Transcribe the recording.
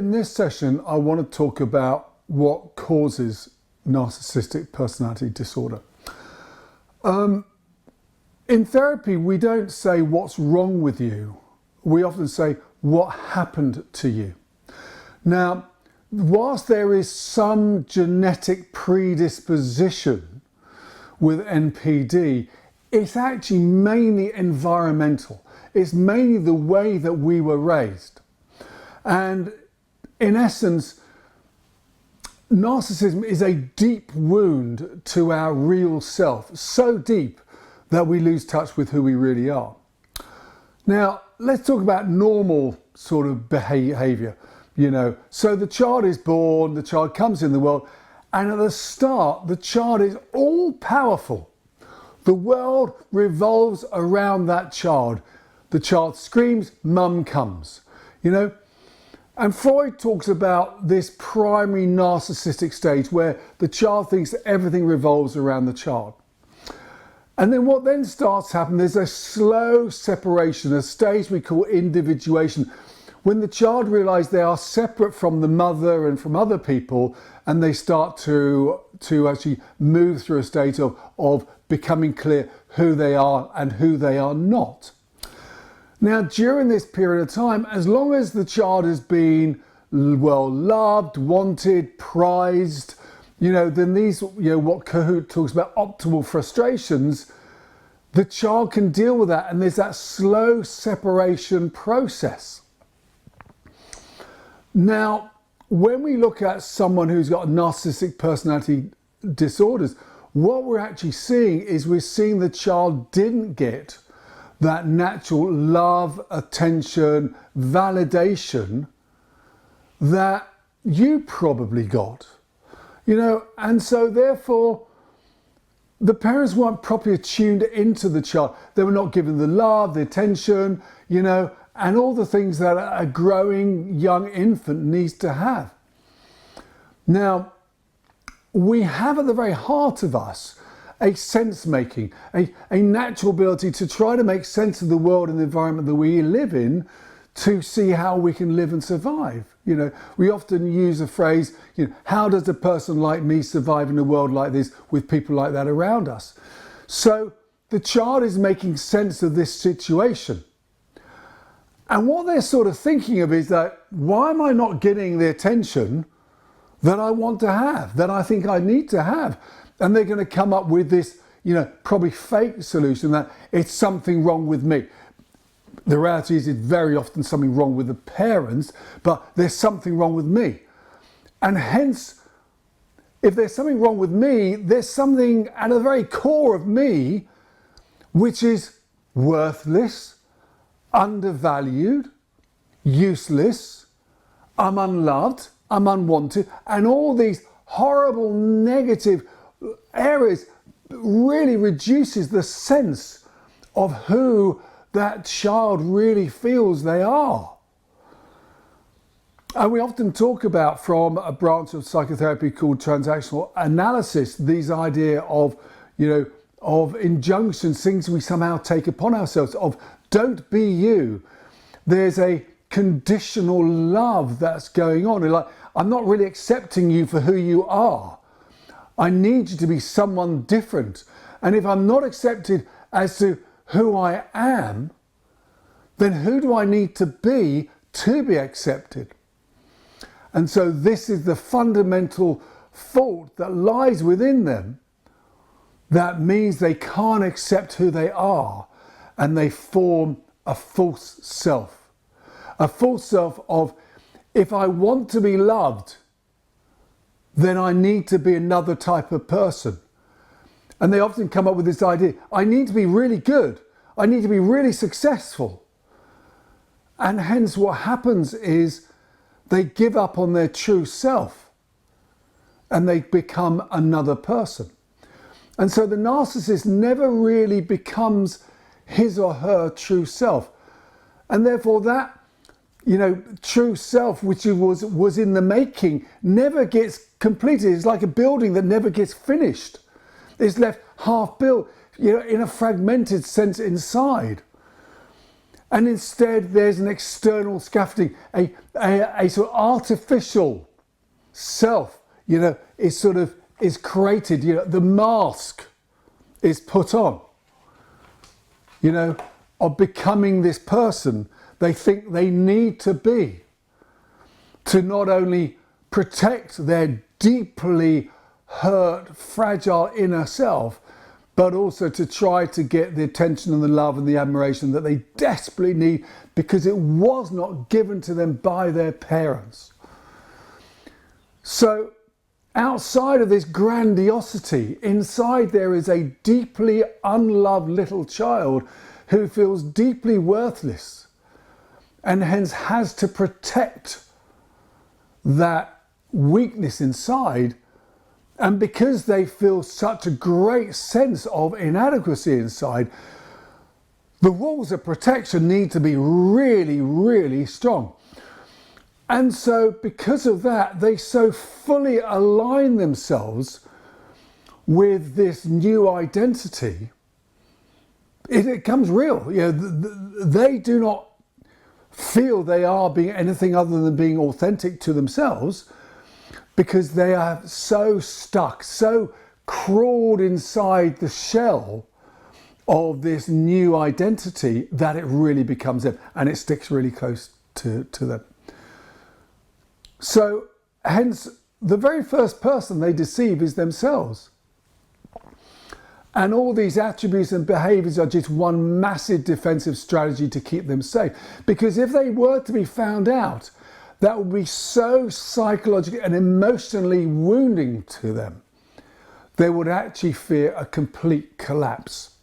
in this session, I want to talk about what causes narcissistic personality disorder. In therapy, we don't say what's wrong with you. We often say what happened to you. Now, whilst there is some genetic predisposition with NPD, it's actually mainly environmental. It's mainly the way that we were raised. And in essence, narcissism is a deep wound to our real self, so deep that we lose touch with who we really are. Now, let's talk about normal sort of behavior. So the child is born, the child comes in the world, and at the start, the child is all powerful. The world revolves around that child. The child screams, mum comes, And Freud talks about this primary narcissistic stage where the child thinks that everything revolves around the child. And then what then starts to happen, there's a slow separation, a stage we call individuation, when the child realizes they are separate from the mother and from other people, and they start to actually move through a state of becoming clear who they are and who they are not. Now, during this period of time, as long as the child has been well loved, wanted, prized, then these, what Kahoot talks about, optimal frustrations, the child can deal with that, and there's that slow separation process. Now, when we look at someone who's got narcissistic personality disorders, what we're actually seeing is we're seeing the child didn't get that natural love, attention, validation that you probably got. And so therefore, the parents weren't properly tuned into the child. They were not given the love, the attention, and all the things that a growing young infant needs to have. Now, we have at the very heart of us a sense-making, a natural ability to try to make sense of the world and the environment that we live in to see how we can live and survive. We often use a phrase, how does a person like me survive in a world like this with people like that around us? So the child is making sense of this situation. And what they're sort of thinking of is that, why am I not getting the attention that I want to have, that I think I need to have? And they're going to come up with this, probably fake solution that it's something wrong with me. The reality is it's very often something wrong with the parents, but there's something wrong with me. And hence, if there's something wrong with me, there's something at the very core of me which is worthless, undervalued, useless, I'm unloved, I'm unwanted, and all these horrible negative areas really reduces the sense of who that child really feels they are. And we often talk about, from a branch of psychotherapy called transactional analysis, these idea of, of injunctions, things we somehow take upon ourselves, of don't be you. There's a conditional love that's going on. Like, I'm not really accepting you for who you are. I need you to be someone different. And if I'm not accepted as to who I am, then who do I need to be accepted? And so this is the fundamental fault that lies within them that means they can't accept who they are, and they form a false self. A false self of, if I want to be loved, then I need to be another type of person. And they often come up with this idea, I need to be really good. I need to be really successful. And hence what happens is they give up on their true self and they become another person. And so the narcissist never really becomes his or her true self. And therefore that, true self, which was in the making, never gets completed. It's like a building that never gets finished. It's left half built, in a fragmented sense inside. And instead there's an external scaffolding, a sort of artificial self, is created, the mask is put on, of becoming this person they think they need to be to not only protect their deeply hurt, fragile inner self, but also to try to get the attention and the love and the admiration that they desperately need because it was not given to them by their parents. So outside of this grandiosity, inside there is a deeply unloved little child who feels deeply worthless and hence has to protect that weakness inside. And because they feel such a great sense of inadequacy inside, the walls of protection need to be really, really strong. And so because of that, they so fully align themselves with this new identity, it becomes real. They do not feel they are being anything other than being authentic to themselves, because they are so stuck, so crawled inside the shell of this new identity that it really becomes them and it sticks really close to them. So hence the very first person they deceive is themselves. And all these attributes and behaviours are just one massive defensive strategy to keep them safe. Because if they were to be found out, that would be so psychologically and emotionally wounding to them. They would actually fear a complete collapse.